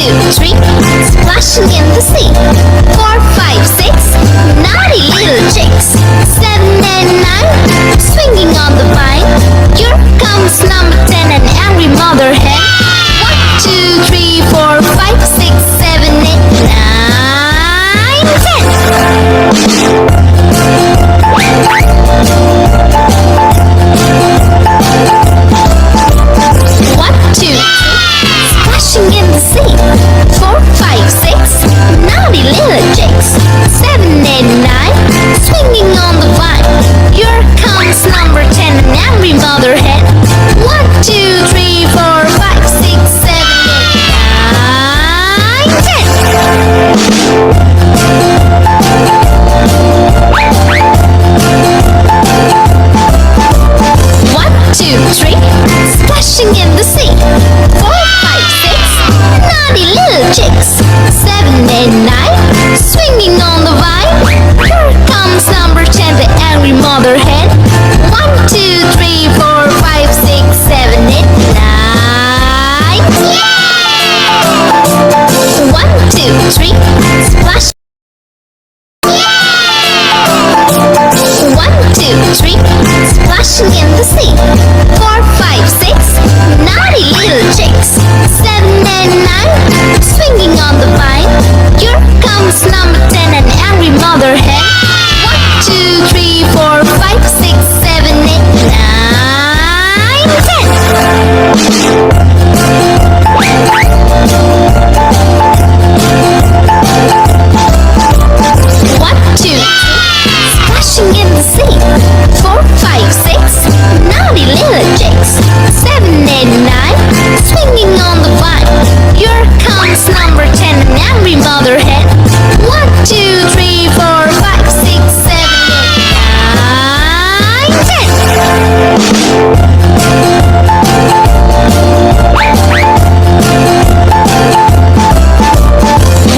two, three, splashing in the sea. 4, 5, 6, naughty little chicks. 7 and 9, swinging on the vine. Here comes number 10, an angry mother hen. 1, 2, 3, 4, 5, 6, 7, 8, 9, 10. 1, 2, 3, splashing in the sea. 4, 5, 6, naughty little chicks. 7, 8, 9, swinging on the vine. Here comes number 10, an angry mother hen. 1, 2, 3, 4, 5, 6, 7, 8, 9, 10. 1, 2, 3, splashing in the sea. 4, 5, 6, naughty little chicks. 7, 8, 9, swinging on the vine. Here comes number 10, the angry mother hen. 1, 2, 3, 4, 5, 6, 7, 8, 9, 1, 2, 3, splash. 1, 2, 3, splashing in the sea. 4, 5, 6, naughty little chicks. 7 and 9, swinging on the vine. Here comes number 10, an angry mother hen. 1, 2, 3, 4, 5, 6, 7, 8, 9, 10. 1, 2, 3, splashing in the sea. 4, 5, 6, naughty little chicks. 7, 8, 9, swinging on the vine. Here comes number 10, an angry mother hen. 1, 2, 3, 4, 5, 6, 7, 8, 9, 10.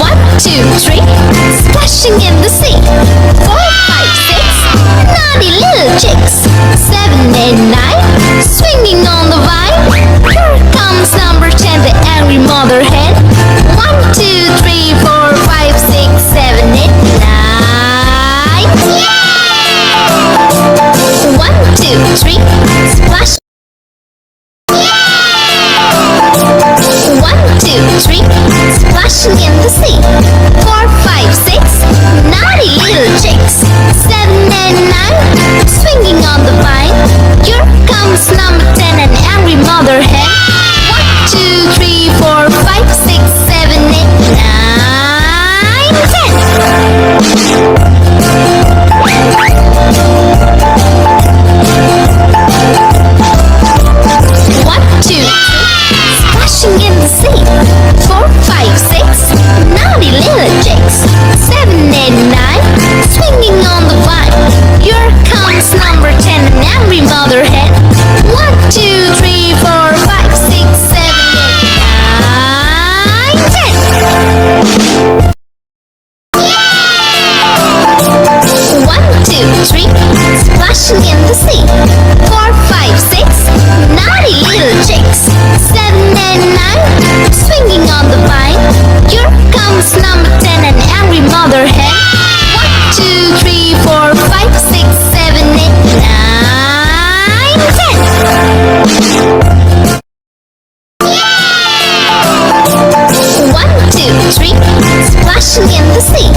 1, 2, 3, splashing in the sea. 4, 5, 6, naughty little chicks. 7, 8, 9, swinging on the vine. Here comes number 10, the angry mother hen. 1, 2, 3, 4, 5, 6, 7, 8, 9, 1, 2, 3, splash. 1, 2, 3, splashing in the sea. 4, 5, 6, naughty little chicks. 7 and 9, swinging on the vine. Here comes number 10, an angry mother hen. 1, 2, 3, 4, 5, 6, 7, 8, 9, 10. 1, 2, 3, splashing in the sea. 4, 5, 6, naughty little chicks. 7, 8, 9, swinging on the vine. Here comes number 10, an angry mother hen. 1, 2, 3, 4, 5, 6, 7, 8, 9, 10. 1, 2, 3, splashing in the sea. 4, 5, 6, naughty little chicks. 7 and 9, swinging on the vine. Here comes number 10, an angry mother hen. 1, 2, 3, 4, 5, 6, 7, 8, 9, 10. 1, 2, 3, splashing in the sea.